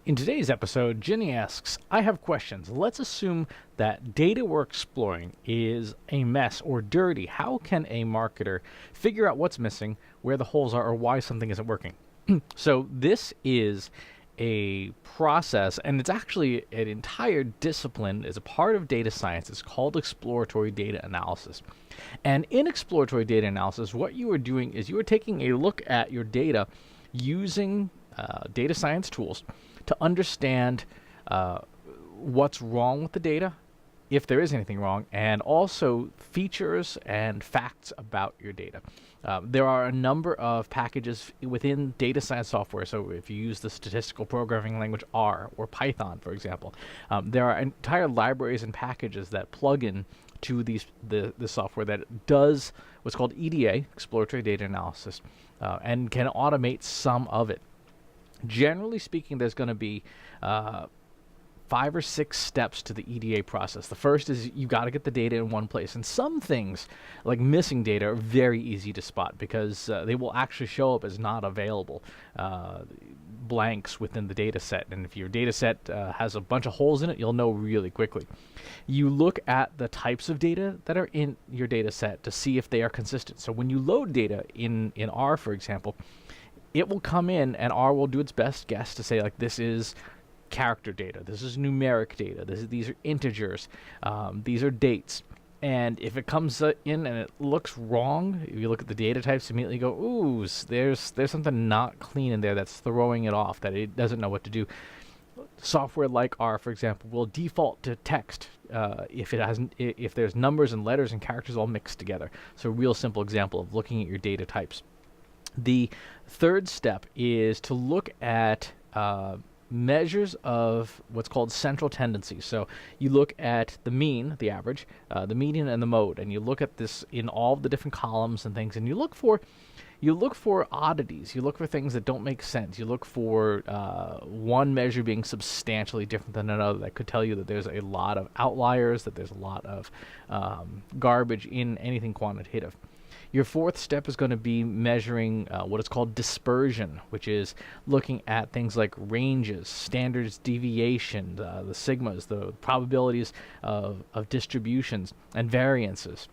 In today's episode, Ginny asks, I have questions. Let's assume that data we're exploring is a mess or dirty. How can a marketer figure out what's missing, where the holes are, or why something isn't working? So this is a process, and it's actually an entire discipline as a part of data science. It's called exploratory data analysis. And in exploratory data analysis, what you are doing is you are taking a look at your data using data science tools to understand what's wrong with the data, if there is anything wrong, and also features and facts about your data. There are a number of packages within data science software. So if you use the statistical programming language R or Python, for example, there are entire libraries and packages that plug in to the software that does what's called EDA, exploratory data analysis, and can automate some of it. Generally speaking, there's going to be 5 or 6 steps to the EDA process. The first is you got to get the data in one place. And some things, like missing data, are very easy to spot because they will actually show up as not available blanks within the data set. And if your data set has a bunch of holes in it, you'll know really quickly. You look at the types of data that are in your data set to see if they are consistent. So when you load data in R, for example, it will come in and R will do its best guess to say, like, this is character data, this is numeric data, these are integers, these are dates. And if it comes in and it looks wrong, if you look at the data types, immediately go, ooh, there's something not clean in there that's throwing it off, that it doesn't know what to do. Software like R, for example, will default to text if there's numbers and letters and characters all mixed together. So a real simple example of looking at your data types. The third step is to look at measures of what's called central tendency. So you look at the mean, the average, the median, and the mode, and you look at this in all of the different columns and things, and you look for oddities. You look for things that don't make sense. You look for one measure being substantially different than another. That could tell you that there's a lot of outliers, that there's a lot of garbage in anything quantitative. Your fourth step is going to be measuring what is called dispersion, which is looking at things like ranges, standards deviation, the sigmas, the probabilities of distributions, and variances.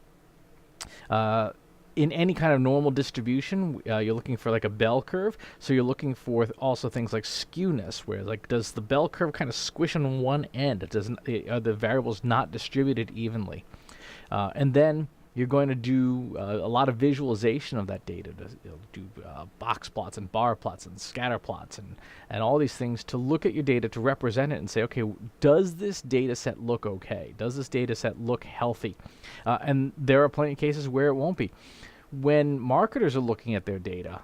In any kind of normal distribution, you're looking for like a bell curve. So you're looking for also things like skewness, where like does the bell curve kind of squish on one end? Are the variables not distributed evenly? And then you're going to do a lot of visualization of that data. You'll do box plots and bar plots and scatter plots and all these things to look at your data, to represent it and say, okay, does this data set look okay? Does this data set look healthy? And there are plenty of cases where it won't be. When marketers are looking at their data,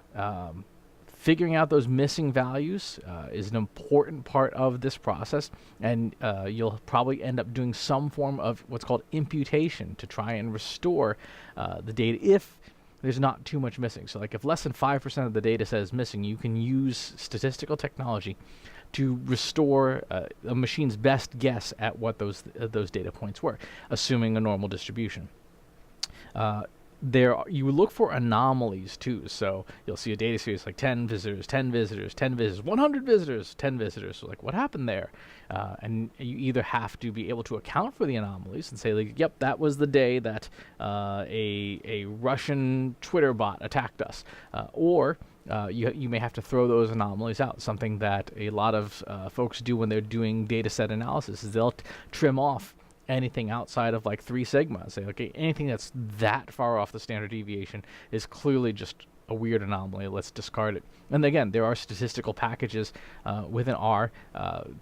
figuring out those missing values is an important part of this process, and you'll probably end up doing some form of what's called imputation to try and restore the data if there's not too much missing. So like if less than 5% of the data set is missing, you can use statistical technology to restore a machine's best guess at what those data points were, assuming a normal distribution. You look for anomalies too. So you'll see a data series like 10 visitors, 10 visitors, 10 visitors, 100 visitors, 10 visitors. So like, what happened there? And you either have to be able to account for the anomalies and say, like, yep, that was the day that a Russian Twitter bot attacked us, or you may have to throw those anomalies out. Something that a lot of folks do when they're doing data set analysis is they'll trim off anything outside of like 3 sigma. Say, okay, anything that's that far off the standard deviation is clearly just a weird anomaly. Let's discard it. And again, there are statistical packages within R.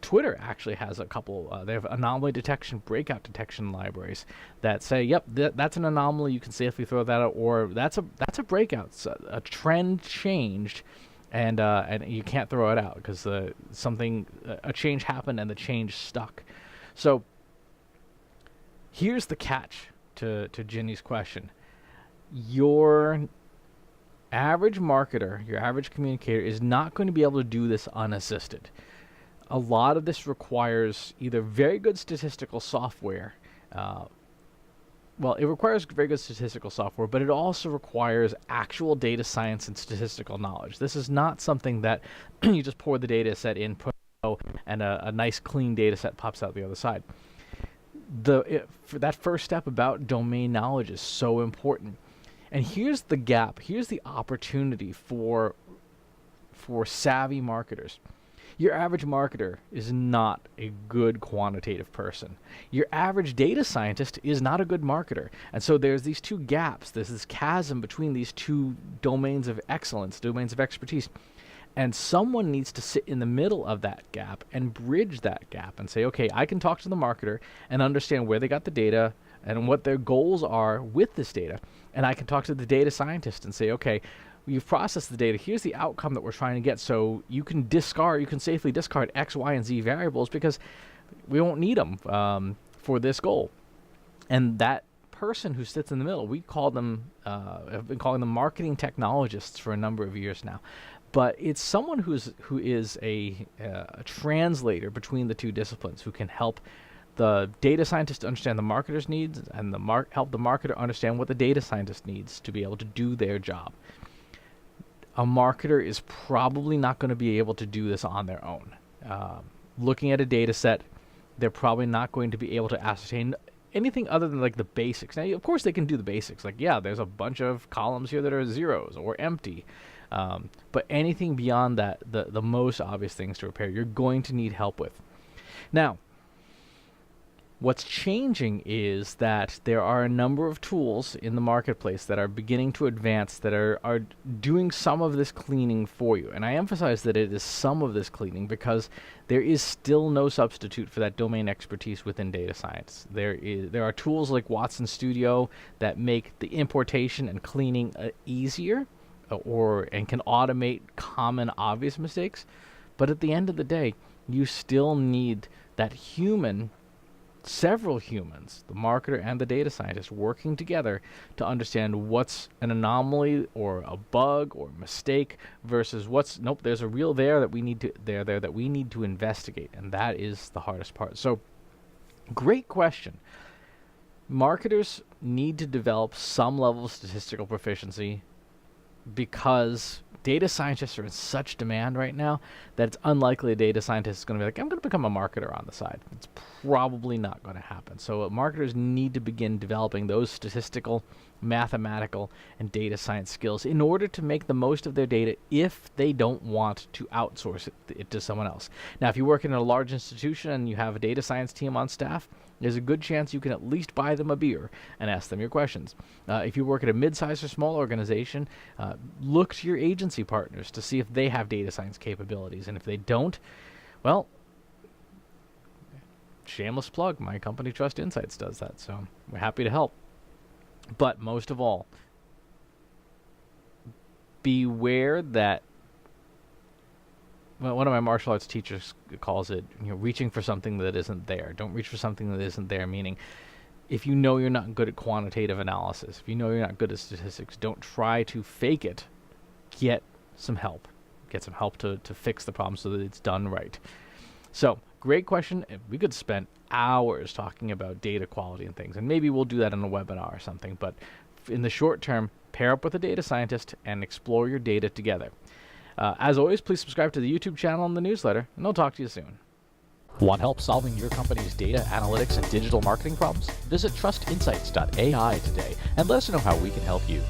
Twitter actually has a couple. They have anomaly detection, breakout detection libraries that say, yep, that's an anomaly. You can safely throw that out, or that's a breakout. So a trend changed, and you can't throw it out because a change happened and the change stuck. So here's the catch to Ginny's question. Your average marketer, your average communicator is not going to be able to do this unassisted. A lot of this requires either very good statistical software. It requires very good statistical software, but it also requires actual data science and statistical knowledge. This is not something that you just pour the data set in, put and a nice clean data set pops out the other side. For that first step about domain knowledge is so important. And here's the gap. Here's the opportunity for savvy marketers. Your average marketer is not a good quantitative person. Your average data scientist is not a good marketer. And so there's these two gaps. There's this chasm between these two domains of excellence, domains of expertise. And someone needs to sit in the middle of that gap and bridge that gap and say, okay, I can talk to the marketer and understand where they got the data and what their goals are with this data. And I can talk to the data scientist and say, okay, you've processed the data. Here's the outcome that we're trying to get. So you can safely discard X, Y, and Z variables because we won't need them for this goal. And that person who sits in the middle, we call them, have been calling them marketing technologists for a number of years now. But it's someone who is a translator between the two disciplines, who can help the data scientist understand the marketer's needs and help the marketer understand what the data scientist needs to be able to do their job. A marketer is probably not going to be able to do this on their own. Looking at a data set, they're probably not going to be able to ascertain anything other than like the basics. Now, of course, they can do the basics. Like, yeah, there's a bunch of columns here that are zeros or empty. But anything beyond that, the most obvious things to repair, you're going to need help with. Now, what's changing is that there are a number of tools in the marketplace that are beginning to advance that are doing some of this cleaning for you. And I emphasize that it is some of this cleaning because there is still no substitute for that domain expertise within data science. There are tools like Watson Studio that make the importation and cleaning easier and can automate common obvious mistakes. But at the end of the day, you still need that several humans, the marketer and the data scientist, working together to understand what's an anomaly or a bug or mistake versus there's a real there that we need to investigate, and that is the hardest part. So, great question. Marketers need to develop some level of statistical proficiency because data scientists are in such demand right now that it's unlikely a data scientist is going to be like, I'm going to become a marketer on the side. It's probably not going to happen. So marketers need to begin developing those statistical, mathematical, and data science skills in order to make the most of their data if they don't want to outsource it to someone else. Now, if you work in a large institution and you have a data science team on staff, there's a good chance you can at least buy them a beer and ask them your questions. If you work at a mid-sized or small organization, look to your agency partners to see if they have data science capabilities. And if they don't, well, shameless plug, my company Trust Insights does that, so we're happy to help. But most of all, beware that one of my martial arts teachers calls it, reaching for something that isn't there. Don't reach for something that isn't there, meaning if you know you're not good at quantitative analysis, if you know you're not good at statistics, don't try to fake it. Get some help. Get some help to fix the problem so that it's done right. So, great question. We could spend hours talking about data quality and things, and maybe we'll do that in a webinar or something, but in the short term, pair up with a data scientist and explore your data together. As always, please subscribe to the YouTube channel and the newsletter, and I'll talk to you soon. Want help solving your company's data, analytics, and digital marketing problems? Visit trustinsights.ai today and let us know how we can help you.